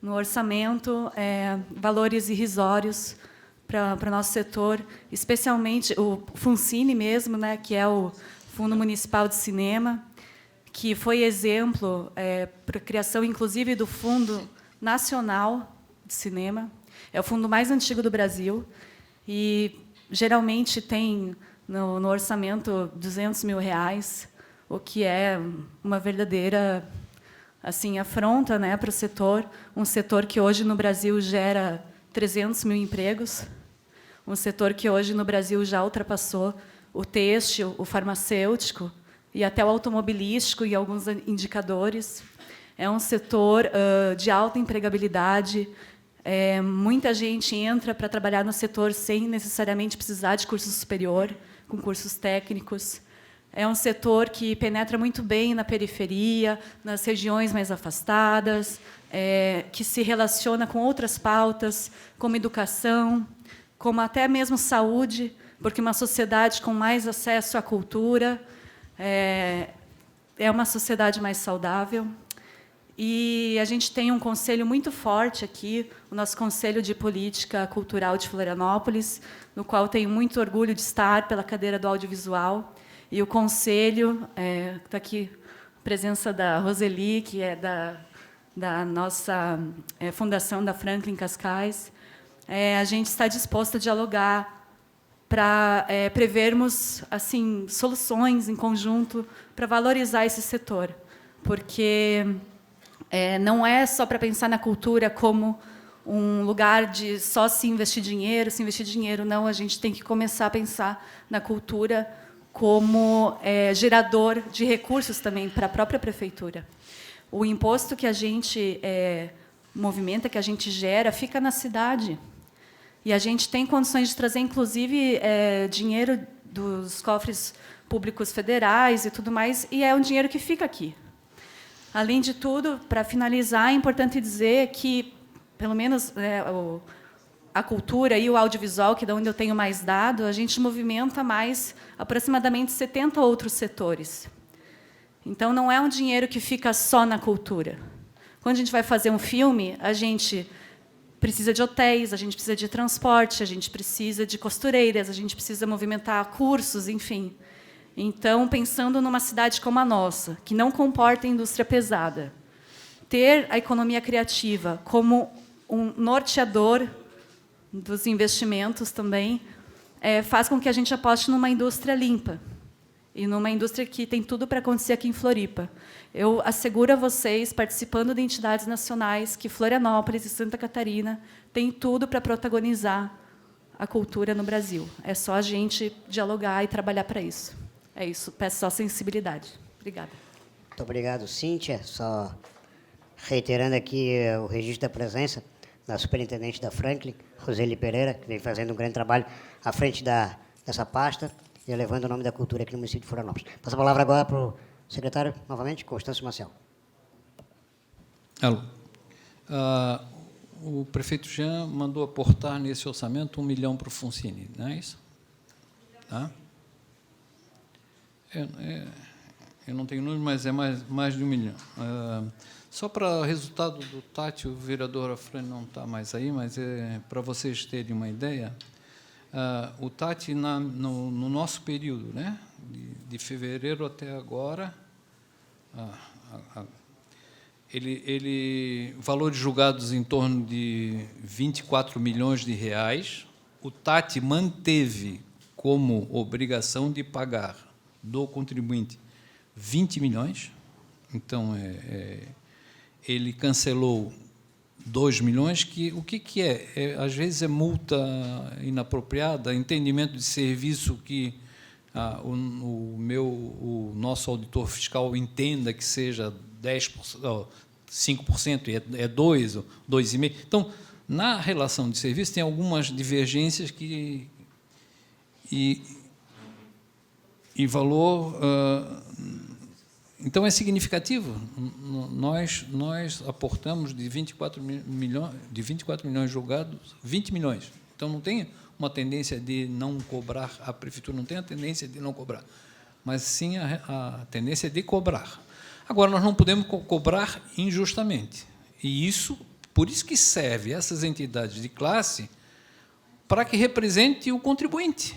no orçamento valores irrisórios para o nosso setor, especialmente o FUNCINE mesmo, né, que é o Fundo Municipal de Cinema, que foi exemplo para a criação, inclusive, do Fundo Nacional de Cinema. É o fundo mais antigo do Brasil e, geralmente, tem no orçamento R$200 mil, o que é uma verdadeira afronta, né, para o setor, um setor que hoje no Brasil gera 300 mil empregos, um setor que hoje no Brasil já ultrapassou o têxtil, o farmacêutico e até o automobilístico e alguns indicadores. É um setor de alta empregabilidade. Muita gente entra para trabalhar no setor sem necessariamente precisar de curso superior, com cursos técnicos. É um setor que penetra muito bem na periferia, nas regiões mais afastadas, que se relaciona com outras pautas, como educação, como até mesmo saúde, porque uma sociedade com mais acesso à cultura é uma sociedade mais saudável. E a gente tem um conselho muito forte aqui, o nosso Conselho de Política Cultural de Florianópolis, no qual tenho muito orgulho de estar pela cadeira do audiovisual. E o conselho, está aqui a presença da Roseli, que é da nossa Fundação da Franklin Cascais. A gente está disposto a dialogar para prevermos soluções em conjunto para valorizar esse setor, porque não é só para pensar na cultura como um lugar de só se investir dinheiro, não. A gente tem que começar a pensar na cultura como gerador de recursos também para a própria prefeitura. O imposto que a gente movimenta, que a gente gera, fica na cidade. E a gente tem condições de trazer, inclusive, dinheiro dos cofres públicos federais e tudo mais, e é um dinheiro que fica aqui. Além de tudo, para finalizar, é importante dizer que, pelo menos, a cultura e o audiovisual, que é de onde eu tenho mais dado, a gente movimenta mais aproximadamente 70 outros setores. Então, não é um dinheiro que fica só na cultura. Quando a gente vai fazer um filme, a gente precisa de hotéis, a gente precisa de transporte, a gente precisa de costureiras, a gente precisa movimentar cursos, enfim. Então, pensando numa cidade como a nossa, que não comporta indústria pesada, ter a economia criativa como um norteador dos investimentos também faz com que a gente aposte numa indústria limpa e numa indústria que tem tudo para acontecer aqui em Floripa. Eu asseguro a vocês, participando de entidades nacionais, que Florianópolis e Santa Catarina têm tudo para protagonizar a cultura no Brasil. É só a gente dialogar e trabalhar para isso. É isso, peço só sensibilidade. Obrigada. Muito obrigado, Cíntia. Só reiterando aqui o registro da presença da superintendente da Franklin, Roseli Pereira, que vem fazendo um grande trabalho à frente dessa pasta e elevando o nome da cultura aqui no município de Florianópolis. Passo a palavra agora para o secretário, novamente, Constâncio Maciel. Alô. O prefeito Jean mandou aportar nesse orçamento 1 milhão para o FUNCINE, não é isso? Tá? Eu não tenho número, mas é mais de 1 milhão. Só para resultado do Tati, o vereador Afrânio não está mais aí, mas para vocês terem uma ideia, o Tati, no nosso período, né, de fevereiro até agora, valores julgados em torno de 24 milhões de reais. O TAT manteve como obrigação de pagar do contribuinte 20 milhões. Então, ele cancelou 2 milhões, que o que é? Às vezes é multa inapropriada, entendimento de serviço que o nosso auditor fiscal entenda que seja 10%, 5%, é 2%, ou 2,5%. Então, na relação de serviço, tem algumas divergências e valor... Então, é significativo. Nós aportamos de 24 milhões julgados, 20 milhões. Então, não tem uma tendência de não cobrar, a prefeitura não tem a tendência de não cobrar, mas sim a tendência de cobrar. Agora, nós não podemos cobrar injustamente. E por isso que serve essas entidades de classe para que represente o contribuinte.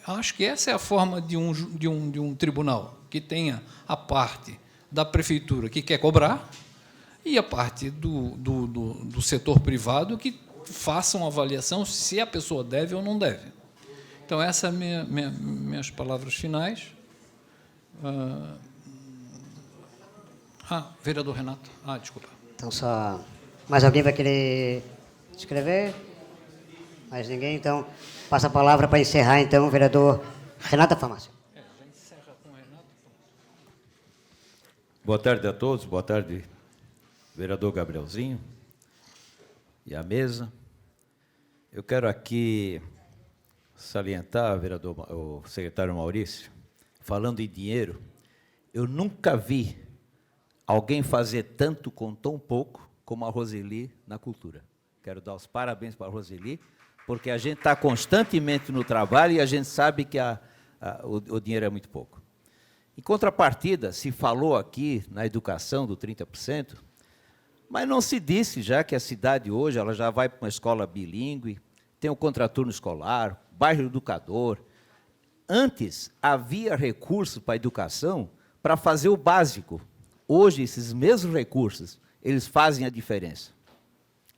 Acho que essa é a forma de um tribunal, que tenha a parte da prefeitura que quer cobrar e a parte do setor privado que faça uma avaliação se a pessoa deve ou não deve. Então, essas são minhas palavras finais. Vereador Renato. Desculpa. Então, só... Mais alguém vai querer escrever? Mais ninguém? Então, passa a palavra para encerrar, então, o vereador Renato Farmácia. Boa tarde a todos, boa tarde, vereador Gabrielzinho e a mesa. Eu quero aqui salientar, o secretário Maurício, falando em dinheiro, eu nunca vi alguém fazer tanto com tão pouco como a Roseli na cultura. Quero dar os parabéns para a Roseli, porque a gente está constantemente no trabalho e a gente sabe que o dinheiro é muito pouco. Em contrapartida, se falou aqui na educação do 30%, mas não se disse já que a cidade hoje ela já vai para uma escola bilíngue, tem o contraturno escolar, bairro educador. Antes, havia recursos para a educação para fazer o básico. Hoje, esses mesmos recursos, eles fazem a diferença.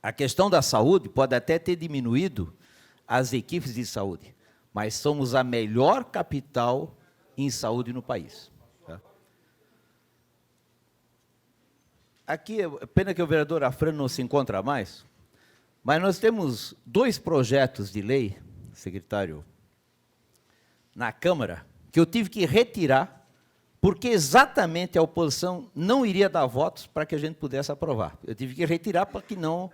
A questão da saúde pode até ter diminuído as equipes de saúde, mas somos a melhor capital em saúde no país. Tá? Aqui, pena que o vereador Afrano não se encontra mais, mas nós temos 2 projetos de lei, secretário, na Câmara, que eu tive que retirar, porque exatamente a oposição não iria dar votos para que a gente pudesse aprovar. Eu tive que retirar para que não,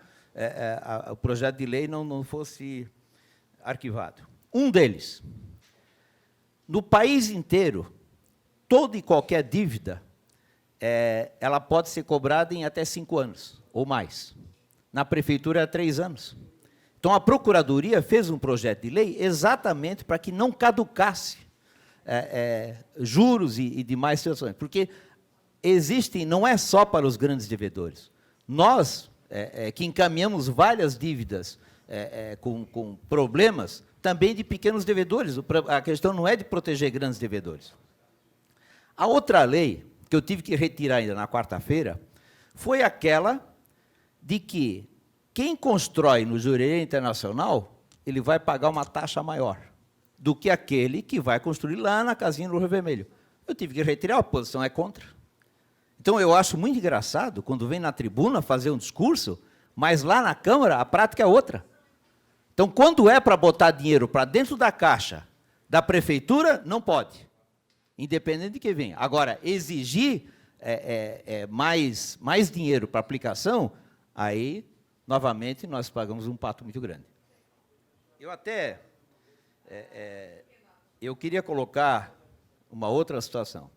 o projeto de lei não fosse arquivado. Um deles, no país inteiro, toda e qualquer dívida, ela pode ser cobrada em até 5 anos, ou mais. Na prefeitura, é 3 anos. Então, a Procuradoria fez um projeto de lei exatamente para que não caducasse juros e demais situações, porque existem, não é só para os grandes devedores. Nós, que encaminhamos várias dívidas com problemas, também de pequenos devedores. A questão não é de proteger grandes devedores. A outra lei, que eu tive que retirar ainda na quarta-feira, foi aquela de que quem constrói no Jurerê Internacional, ele vai pagar uma taxa maior do que aquele que vai construir lá na casinha do Rio Vermelho. Eu tive que retirar, a oposição é contra. Então, eu acho muito engraçado, quando vem na tribuna fazer um discurso, mas lá na Câmara a prática é outra. Então, quando é para botar dinheiro para dentro da caixa da prefeitura, não pode, independente de quem venha. Agora, exigir mais dinheiro para aplicação, aí, novamente, nós pagamos um pato muito grande. Eu até... eu queria colocar uma outra situação.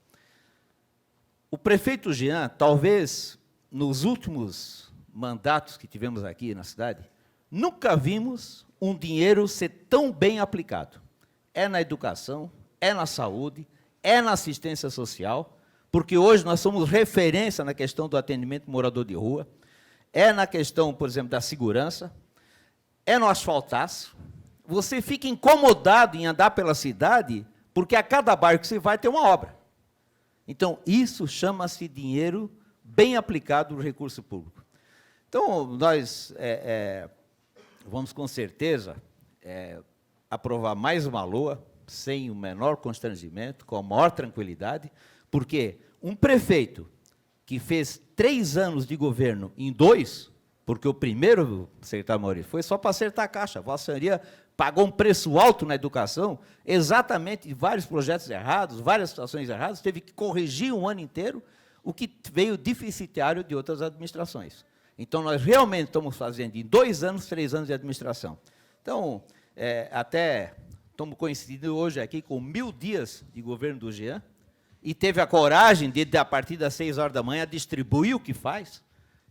O prefeito Jean, talvez, nos últimos mandatos que tivemos aqui na cidade, nunca vimos um dinheiro ser tão bem aplicado. É na educação, é na saúde, é na assistência social, porque hoje nós somos referência na questão do atendimento morador de rua, é na questão, por exemplo, da segurança, é no asfaltaço. Você fica incomodado em andar pela cidade, porque a cada bairro que você vai tem uma obra. Então, isso chama-se dinheiro bem aplicado no recurso público. Então, nós vamos, com certeza, aprovar mais uma LOA, sem o menor constrangimento, com a maior tranquilidade, porque um prefeito que fez 3 anos de governo em 2, porque o primeiro, secretário Maurício, foi só para acertar a caixa. A Vossa Senhoria pagou um preço alto na educação, exatamente vários projetos errados, várias situações erradas, teve que corrigir um ano inteiro, o que veio deficitário de outras administrações. Então, nós realmente estamos fazendo em 2 anos, 3 anos de administração. Então, até estamos coincidindo hoje aqui com 1000 dias de governo do Jean, e teve a coragem de, a partir das 6 horas da manhã, distribuir o que faz.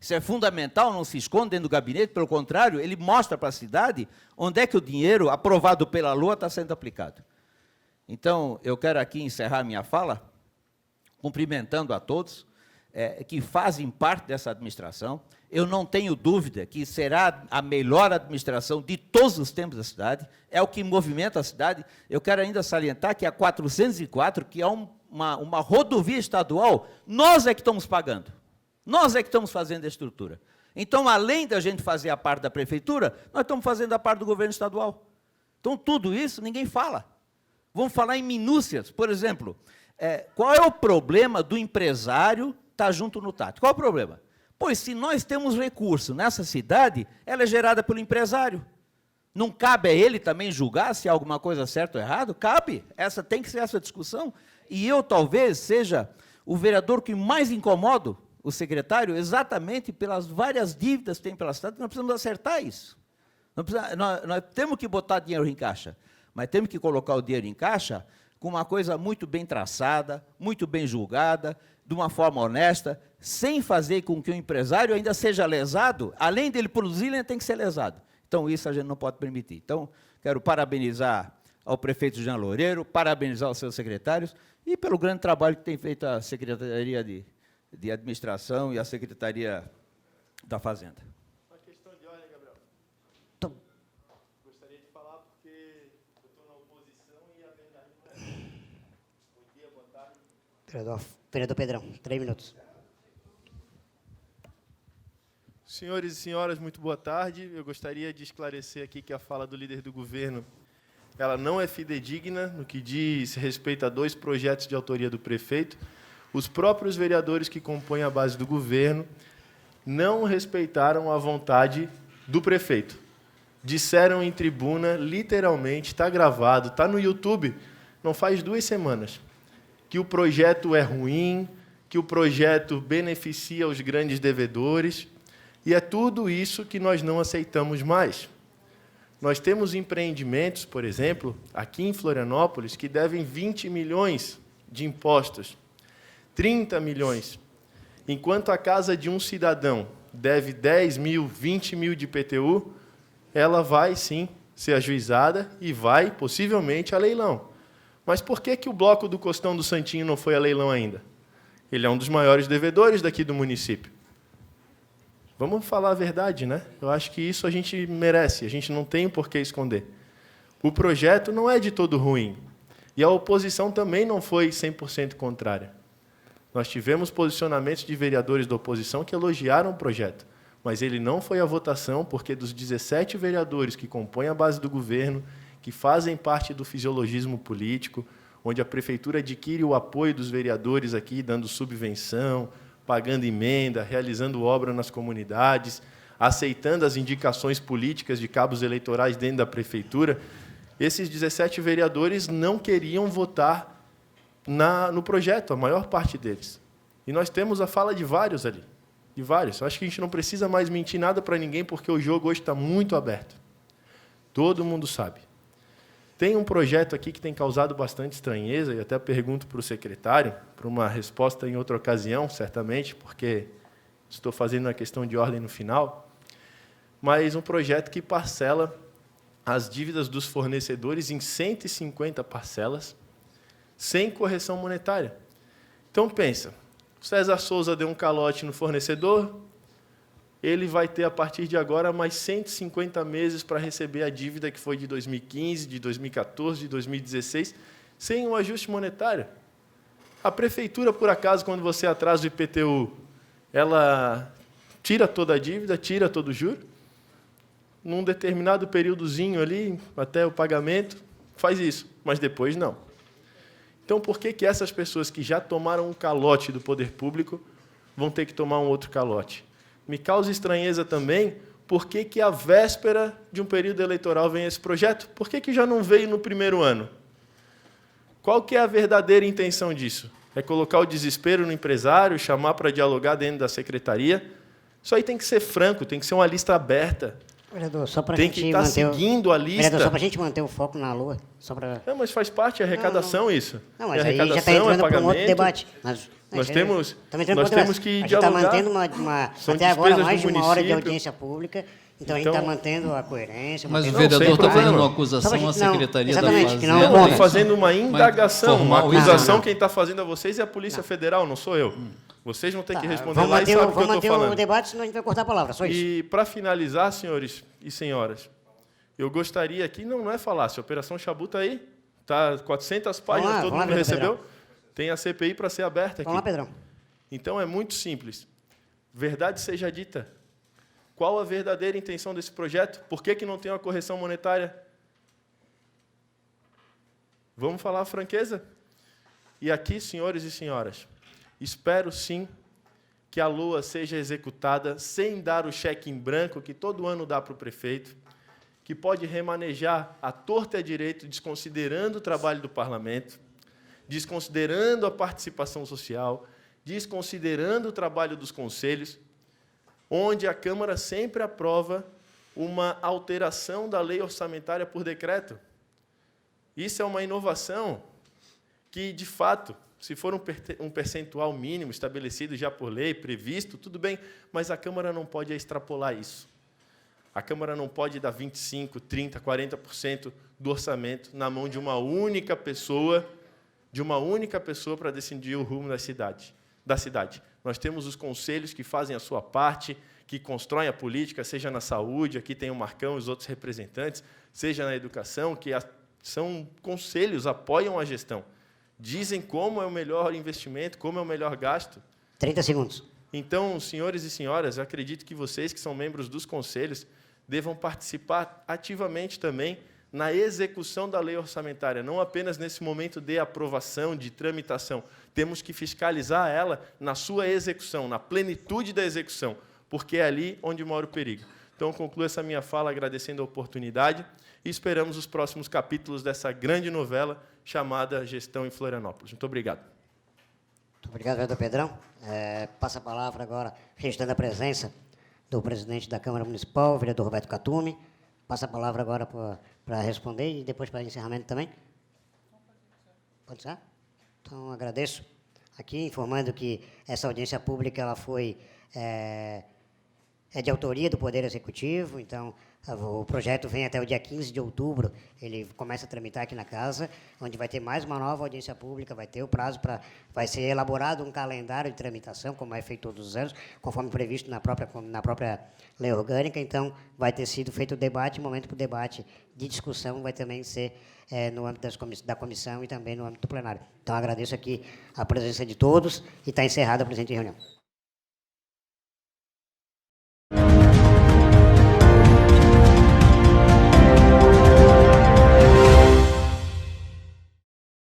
Isso é fundamental, não se esconde dentro do gabinete, pelo contrário, ele mostra para a cidade onde é que o dinheiro aprovado pela LOA está sendo aplicado. Então, eu quero aqui encerrar minha fala, cumprimentando a todos que fazem parte dessa administração. Eu não tenho dúvida que será a melhor administração de todos os tempos da cidade, é o que movimenta a cidade. Eu quero ainda salientar que a 404, que é uma rodovia estadual, nós é que estamos pagando. Nós é que estamos fazendo a estrutura. Então, além da gente fazer a parte da prefeitura, nós estamos fazendo a parte do governo estadual. Então, tudo isso ninguém fala. Vamos falar em minúcias. Por exemplo, qual é o problema do empresário estar junto no TAT? Qual é o problema? Pois, se nós temos recurso nessa cidade, ela é gerada pelo empresário. Não cabe a ele também julgar se há alguma coisa certa ou errado? Cabe. Tem que ser essa discussão. E eu, talvez, seja o vereador que mais incomodo o secretário, exatamente pelas várias dívidas que tem pela cidade, nós precisamos acertar isso. Nós temos que botar dinheiro em caixa, mas temos que colocar o dinheiro em caixa com uma coisa muito bem traçada, muito bem julgada, de uma forma honesta, sem fazer com que o empresário ainda seja lesado, além dele produzir, ele tem que ser lesado. Então, isso a gente não pode permitir. Então, quero parabenizar ao prefeito Jean Loureiro, parabenizar os seus secretários, e pelo grande trabalho que tem feito a Secretaria de Administração e a Secretaria da Fazenda. Uma questão de ordem, Gabriel. Gostaria de falar porque eu estou na oposição e a verdade não é. Bom dia, boa tarde. Vereador Pedrão, 3 minutos. Senhores e senhoras, muito boa tarde. Eu gostaria de esclarecer aqui que a fala do líder do governo, ela não é fidedigna no que diz respeito a 2 projetos de autoria do prefeito. Os próprios vereadores que compõem a base do governo não respeitaram a vontade do prefeito. Disseram em tribuna, literalmente, está gravado, está no YouTube, não faz 2 semanas, que o projeto é ruim, que o projeto beneficia os grandes devedores, e é tudo isso que nós não aceitamos mais. Nós temos empreendimentos, por exemplo, aqui em Florianópolis, que devem 20 milhões de impostos, 30 milhões, enquanto a casa de um cidadão deve 10 mil, 20 mil de IPTU, ela vai, sim, ser ajuizada e vai, possivelmente, a leilão. Mas por que o bloco do Costão do Santinho não foi a leilão ainda? Ele é um dos maiores devedores daqui do município. Vamos falar a verdade, né? Eu acho que isso a gente merece, a gente não tem por que esconder. O projeto não é de todo ruim, e a oposição também não foi 100% contrária. Nós tivemos posicionamentos de vereadores da oposição que elogiaram o projeto, mas ele não foi à votação porque dos 17 vereadores que compõem a base do governo, que fazem parte do fisiologismo político, onde a prefeitura adquire o apoio dos vereadores aqui, dando subvenção, pagando emenda, realizando obra nas comunidades, aceitando as indicações políticas de cabos eleitorais dentro da prefeitura, esses 17 vereadores não queriam votar no projeto, a maior parte deles. E nós temos a fala de vários ali, de vários. Eu acho que a gente não precisa mais mentir nada para ninguém, porque o jogo hoje está muito aberto. Todo mundo sabe. Tem um projeto aqui que tem causado bastante estranheza, e até pergunto para o secretário, para uma resposta em outra ocasião, certamente, porque estou fazendo uma questão de ordem no final, mas um projeto que parcela as dívidas dos fornecedores em 150 parcelas, sem correção monetária. Então, pensa, o César Souza deu um calote no fornecedor, ele vai ter, a partir de agora, mais 150 meses para receber a dívida que foi de 2015, de 2014, de 2016, sem um ajuste monetário. A prefeitura, por acaso, quando você atrasa o IPTU, ela tira toda a dívida, tira todo o juro? Num determinado períodozinho ali, até o pagamento, faz isso, mas depois não. Então, por que essas pessoas que já tomaram um calote do poder público vão ter que tomar um outro calote? Me causa estranheza também por que à véspera de um período eleitoral vem esse projeto. Por que já não veio no primeiro ano? Qual que é a verdadeira intenção disso? É colocar o desespero no empresário, chamar para dialogar dentro da secretaria? Isso aí tem que ser franco, tem que ser uma lista aberta. Vereador, só para tem que estar seguindo a lista. Vereador, só para a gente manter o foco na lua. Só pra... Não, mas faz parte, é arrecadação isso. Não, mas é aí já está entrando para um outro debate. Nós temos que dialogar. A gente está mantendo até agora mais de uma hora de audiência pública, então a gente está mantendo a coerência. Mas o vereador está fazendo uma acusação à Secretaria da Fazenda. Não, estou fazendo uma indagação. Uma acusação quem está fazendo a vocês é a Polícia Federal, não sou eu. Vocês vão ter que responder lá e sabem o que eu estou falando. Vamos manter o debate, senão a gente vai cortar a palavra, só isso. E, para finalizar, senhores e senhoras, eu gostaria aqui, não é falácia, a Operação Chabu está aí, está 400 páginas, todo mundo recebeu. Pedrão. Tem a CPI para ser aberta aqui. Vamos lá, Pedrão. Então, é muito simples. Verdade seja dita. Qual a verdadeira intenção desse projeto? Por que não tem uma correção monetária? Vamos falar a franqueza? E aqui, senhores e senhoras, espero, sim, que a LOA seja executada sem dar o cheque em branco que todo ano dá para o prefeito, que pode remanejar à torta e à direita, desconsiderando o trabalho do parlamento, desconsiderando a participação social, desconsiderando o trabalho dos conselhos, onde a Câmara sempre aprova uma alteração da lei orçamentária por decreto. Isso é uma inovação que, de fato, se for um percentual mínimo estabelecido já por lei, previsto, tudo bem, mas a Câmara não pode extrapolar isso. A Câmara não pode dar 25%, 30%, 40% do orçamento na mão de uma única pessoa para decidir o rumo da cidade. Nós temos os conselhos que fazem a sua parte, que constroem a política, seja na saúde, aqui tem o Marcão e os outros representantes, seja na educação, que são conselhos, apoiam a gestão. Dizem como é o melhor investimento, como é o melhor gasto. 30 segundos. Então, senhores e senhoras, eu acredito que vocês, que são membros dos conselhos, devam participar ativamente também na execução da lei orçamentária, não apenas nesse momento de aprovação, de tramitação. Temos que fiscalizar ela na sua execução, na plenitude da execução, porque é ali onde mora o perigo. Então, concluo essa minha fala agradecendo a oportunidade e esperamos os próximos capítulos dessa grande novela chamada Gestão em Florianópolis. Muito obrigado. Muito obrigado, vereador Pedrão. Passa a palavra agora, registrando a presença do presidente da Câmara Municipal, o vereador Roberto Catume. Passa a palavra agora para responder e depois para encerramento também. Pode ser? Então, agradeço. Aqui, informando que essa audiência pública ela foi de autoria do Poder Executivo, então o projeto vem até o dia 15 de outubro, ele começa a tramitar aqui na Casa, onde vai ter mais uma nova audiência pública, vai ter o prazo para... Vai ser elaborado um calendário de tramitação, como é feito todos os anos, conforme previsto na própria lei orgânica, então vai ter sido feito o debate, momento para o debate de discussão vai também ser no âmbito da comissão e também no âmbito do plenário. Então, agradeço aqui a presença de todos e está encerrada a presente reunião.